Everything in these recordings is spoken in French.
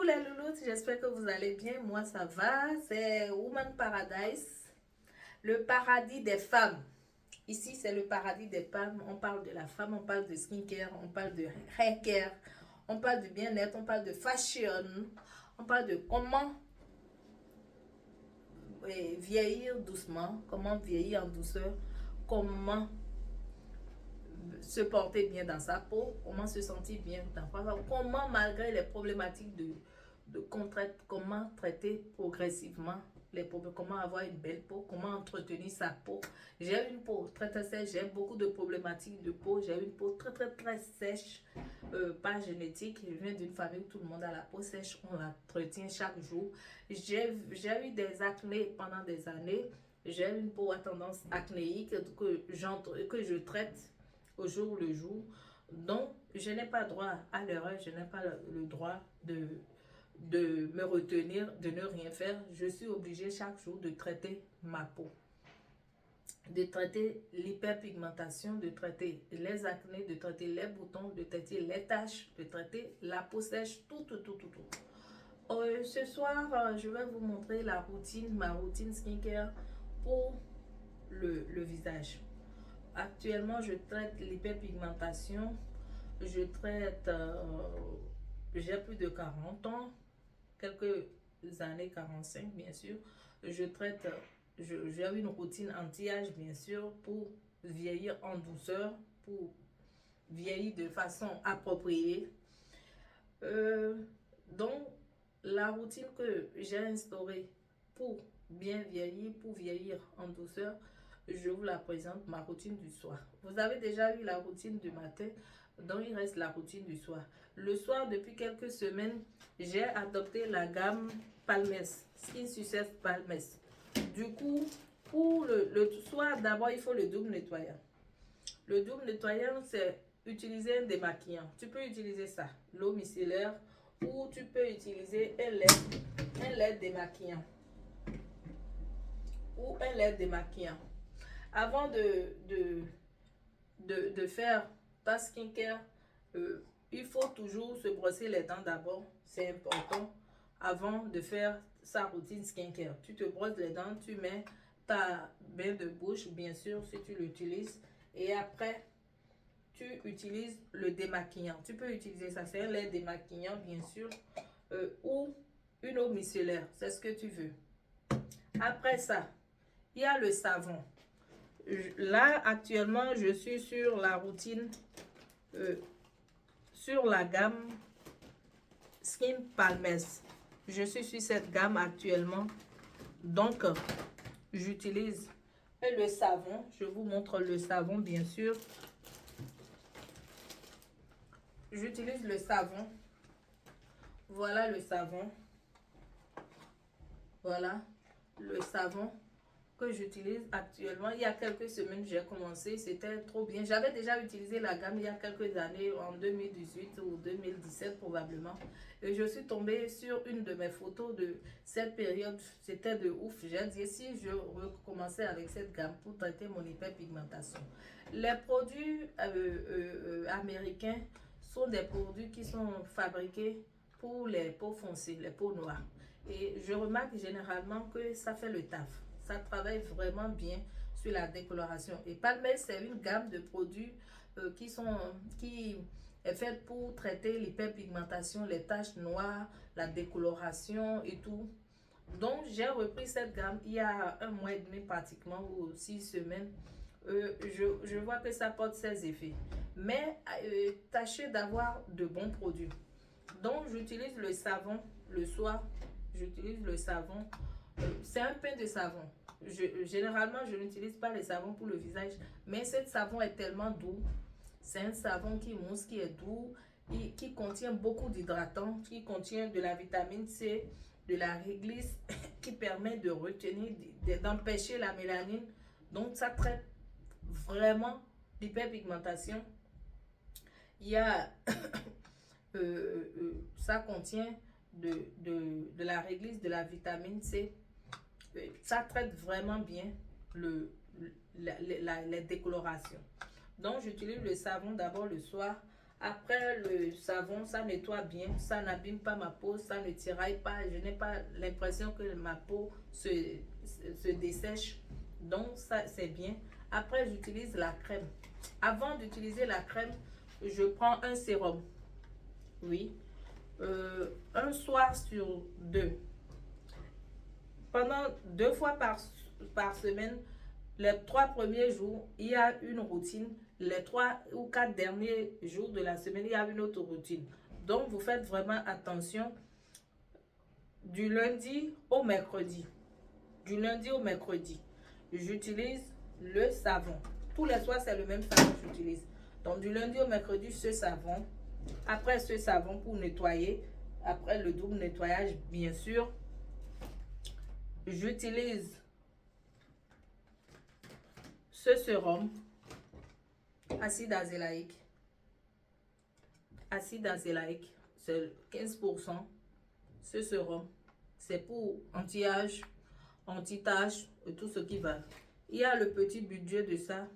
les louloutes, j'espère que vous allez bien. Moi, ça va. C'est Woman Paradise, le paradis des femmes. Ici, c'est le paradis des femmes. On parle de la femme, on parle de skincare, on parle de hair care, on parle de bien-être, on parle de fashion, on parle de comment vieillir doucement, comment vieillir en douceur, comment se porter bien dans sa peau, comment se sentir bien dans sa peau, comment malgré les problématiques de contrainte, comment traiter progressivement les problèmes, comment avoir une belle peau, comment entretenir sa peau. J'ai une peau très très sèche, j'ai beaucoup de problématiques de peau, j'ai une peau très très très sèche, pas génétique, je viens d'une famille où tout le monde a la peau sèche, on l'entretient chaque jour. J'ai eu des acnés pendant des années, j'ai une peau à tendance acnéique que je traite au jour le jour. Donc, je n'ai pas droit à l'erreur, je n'ai pas le droit de me retenir, de ne rien faire. Je suis obligée chaque jour de traiter ma peau, de traiter l'hyperpigmentation, de traiter les acnés, de traiter les boutons, de traiter les taches, de traiter la peau sèche, tout. Ce soir, je vais vous montrer ma routine skincare pour le visage. Actuellement, je traite l'hyperpigmentation. Je traite, j'ai plus de 40 ans, quelques années, 45 bien sûr. Je traite, j'ai une routine anti-âge bien sûr pour vieillir en douceur, pour vieillir de façon appropriée. Donc, la routine que j'ai instaurée pour bien vieillir, pour vieillir en douceur, je vous la présente, ma routine du soir. Vous avez déjà eu la routine du matin, donc il reste la routine du soir. Le soir, depuis quelques semaines, j'ai adopté la gamme Palmès, Skin Success Palmès. Du coup, pour le soir, d'abord, il faut le double nettoyant. Le double nettoyant, c'est utiliser un démaquillant. Tu peux utiliser ça, l'eau micellaire, ou tu peux utiliser un lait démaquillant. Ou un lait démaquillant. Avant de faire ta skincare, il faut toujours se brosser les dents d'abord. C'est important avant de faire sa routine skincare. Tu te brosses les dents, tu mets ta bain de bouche, bien sûr, si tu l'utilises. Et après, tu utilises le démaquillant. Tu peux utiliser ça, c'est un lait démaquillant, bien sûr, ou une eau micellaire, c'est ce que tu veux. Après ça, il y a le savon. Là, actuellement, je suis sur la routine, sur la gamme Skin Palmès. Je suis sur cette gamme actuellement. Donc, j'utilise le savon. Je vous montre le savon, bien sûr. J'utilise le savon. Voilà le savon. Voilà le savon que j'utilise actuellement. Il y a quelques semaines, j'ai commencé, c'était trop bien. J'avais déjà utilisé la gamme il y a quelques années, en 2018 ou 2017 probablement. Et je suis tombée sur une de mes photos de cette période. C'était de ouf. J'ai dit si je recommençais avec cette gamme pour traiter mon hyperpigmentation. Les produits américains sont des produits qui sont fabriqués pour les peaux foncées, les peaux noires. Et je remarque généralement que ça fait le taf. Ça travaille vraiment bien sur la décoloration. Et Palmès, c'est une gamme de produits qui est faite pour traiter l'hyperpigmentation, les taches noires, la décoloration et tout. Donc, j'ai repris cette gamme il y a un mois et demi pratiquement, ou 6 semaines. Je vois que ça porte ses effets. Mais tâchez d'avoir de bons produits. Donc, j'utilise le savon le soir. J'utilise le savon. C'est un pain de savon. Généralement, je n'utilise pas les savons pour le visage, mais ce savon est tellement doux. C'est un savon qui mousse, qui est doux, qui contient beaucoup d'hydratants, qui contient de la vitamine C, de la réglisse, qui permet de retenir, d'empêcher la mélanine. Donc, ça traite vraiment l'hyperpigmentation. Il y a, ça contient de la réglisse, de la vitamine C. Ça traite vraiment bien les décolorations. Donc, j'utilise le savon d'abord le soir Après le savon, ça nettoie bien, ça n'abîme pas ma peau, ça ne tiraille pas. Je n'ai pas l'impression que ma peau se dessèche. Donc, ça, c'est bien. Après, j'utilise la crème. Avant d'utiliser la crème, je prends un sérum. Oui. Un soir sur deux. Pendant 2 fois par semaine, les 3 premiers jours, il y a une routine. Les 3 ou 4 derniers jours de la semaine, il y a une autre routine. Donc, vous faites vraiment attention du lundi au mercredi. Du lundi au mercredi, j'utilise le savon. Tous les soirs, c'est le même savon que j'utilise. Donc, du lundi au mercredi, ce savon. Après ce savon pour nettoyer, après le double nettoyage, bien sûr, j'utilise ce sérum, acide azélaïque. Acide azélaïque, c'est 15%. Ce sérum, c'est pour anti-âge, anti-tache et tout ce qui va. Il y a le petit budget de ça.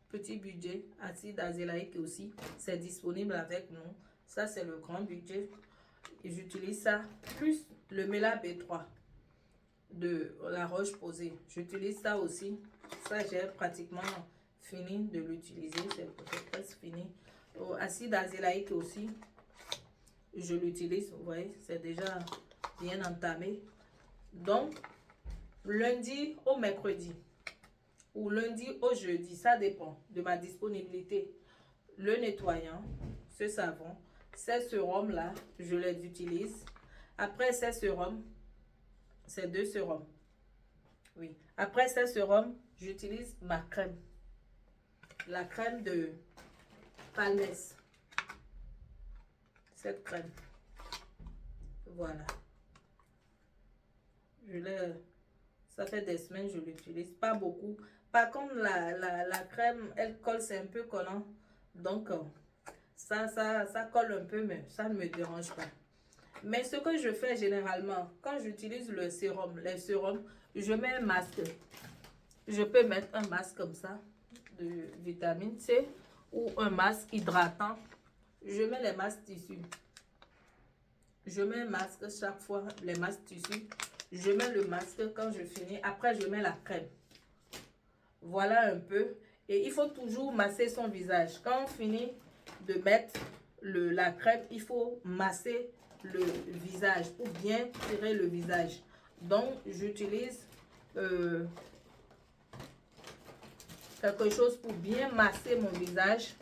Petit budget, acide azélaïque aussi. C'est disponible avec nous. Ça, c'est le grand budget. Et j'utilise ça. Plus le Mela B3 de la Roche-Posay. J'utilise ça aussi. Ça, j'ai pratiquement fini de l'utiliser. C'est presque fini. Acide azélaïque aussi. Je l'utilise. Vous voyez, c'est déjà bien entamé. Donc, lundi au mercredi ou lundi au jeudi, ça dépend de ma disponibilité. Le nettoyant, ce savon, ces sérums-là, je les utilise. Après ces sérums, ces 2 sérums. Oui. Après ces sérums, j'utilise ma crème. La crème de Palmès. Cette crème. Voilà. Ça fait des semaines que je l'utilise. Pas beaucoup. Par contre, la crème, elle colle, c'est un peu collant. Donc, ça colle un peu, mais ça ne me dérange pas. Mais ce que je fais généralement, quand j'utilise le sérum, les sérums, je mets un masque. Je peux mettre un masque comme ça, de vitamine C, ou un masque hydratant. Je mets les masques tissus. Je mets un masque chaque fois, les masques tissus. Je mets le masque quand je finis. Après, je mets la crème. Voilà un peu. Et il faut toujours masser son visage. Quand on finit de mettre la crème, il faut masser le visage pour bien tirer le visage. Donc, j'utilise quelque chose pour bien masser mon visage.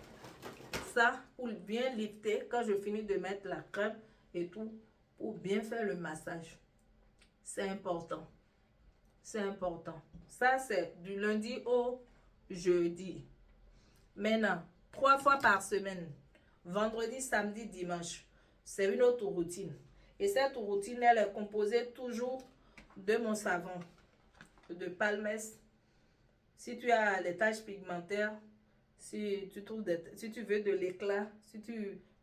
Ça, pour bien lifter quand je finis de mettre la crème et tout, pour bien faire le massage. C'est important. C'est important. Ça, c'est du lundi au jeudi. Maintenant, 3 fois par semaine, vendredi, samedi, dimanche, c'est une autre routine. Et cette routine, elle est composée toujours de mon savon, de Palmès. Si tu as les taches pigmentaires, si tu veux de l'éclat,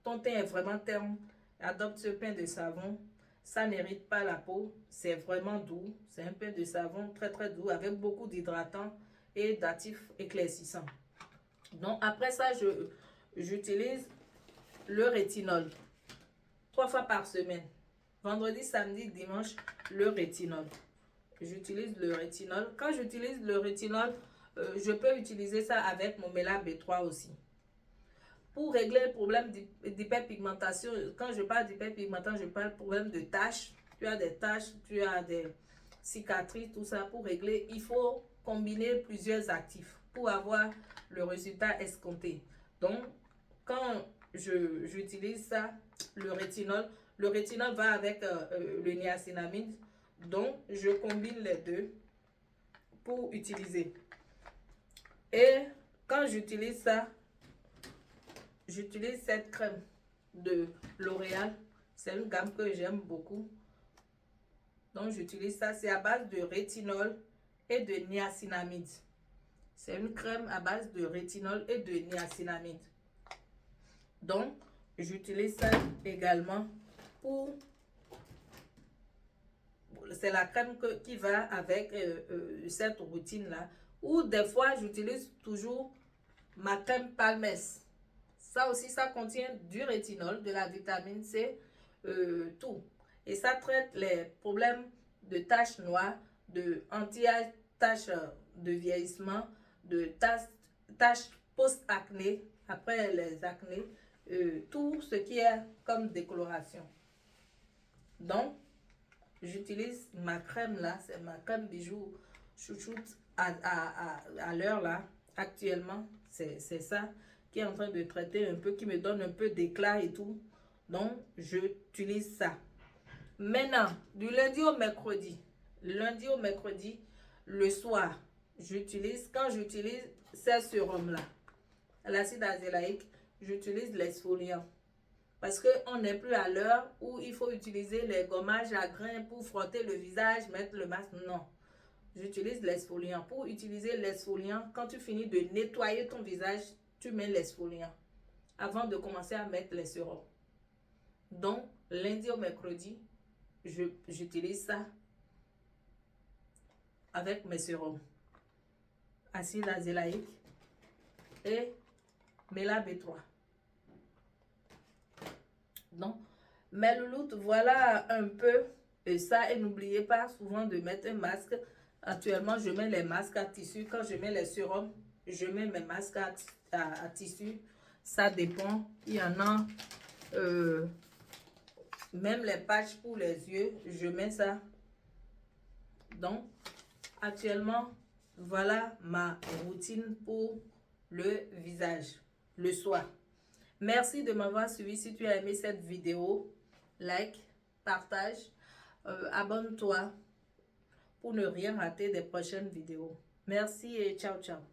ton teint est vraiment terne, adopte ce pain de savon. Ça n'irrite pas la peau, c'est vraiment doux. C'est un pain de savon très très doux avec beaucoup d'hydratants et d'actifs éclaircissants. Donc après ça, j'utilise le rétinol 3 fois par semaine. Vendredi, samedi, dimanche, le rétinol. J'utilise le rétinol. Quand j'utilise le rétinol, je peux utiliser ça avec mon Mela B3 aussi. Pour régler le problème d'hyperpigmentation, quand je parle d'hyperpigmentation, je parle de problème de taches. Tu as des taches, tu as des cicatrices, tout ça. Pour régler, il faut combiner plusieurs actifs pour avoir le résultat escompté. Donc, quand j'utilise ça, le rétinol va avec le niacinamide. Donc, je combine les deux pour utiliser. Et quand j'utilise ça, j'utilise cette crème de L'Oréal. C'est une gamme que j'aime beaucoup. Donc, j'utilise ça. C'est à base de rétinol et de niacinamide. C'est une crème à base de rétinol et de niacinamide. Donc, j'utilise ça également pour... C'est la crème qui va avec cette routine-là. Ou des fois, j'utilise toujours ma crème Palmès. Ça aussi, ça contient du rétinol, de la vitamine C, tout. Et ça traite les problèmes de taches noires, de anti-âge, taches de vieillissement, de taches post-acné, après les acnés, tout ce qui est comme décoloration. Donc, j'utilise ma crème là, c'est ma crème bijou chouchoute à l'heure là, actuellement, c'est ça qui est en train de traiter un peu, qui me donne un peu d'éclat et tout. Donc, j'utilise ça. Maintenant, du lundi au mercredi, le soir, quand j'utilise ces sérums-là, l'acide azélaïque, j'utilise l'exfoliant. Parce qu'on n'est plus à l'heure où il faut utiliser les gommages à grains pour frotter le visage, mettre le masque. Non. J'utilise l'exfoliant. Pour utiliser l'exfoliant, quand tu finis de nettoyer ton visage, tu mets l'exfoliant avant de commencer à mettre les sérums. Donc, lundi au mercredi, j'utilise ça avec mes sérums. Acide azélaïque et Méla B3. Donc, mes louloutes, voilà un peu ça. Et n'oubliez pas souvent de mettre un masque. Actuellement, je mets les masques à tissu. Quand je mets les sérums, je mets mes masques à tissu. Ça dépend. Il y en a, même les patchs pour les yeux, je mets ça. Donc, actuellement, voilà ma routine pour le visage, le soir. Merci de m'avoir suivi. Si tu as aimé cette vidéo, like, partage, abonne-toi pour ne rien rater des prochaines vidéos. Merci et ciao, ciao.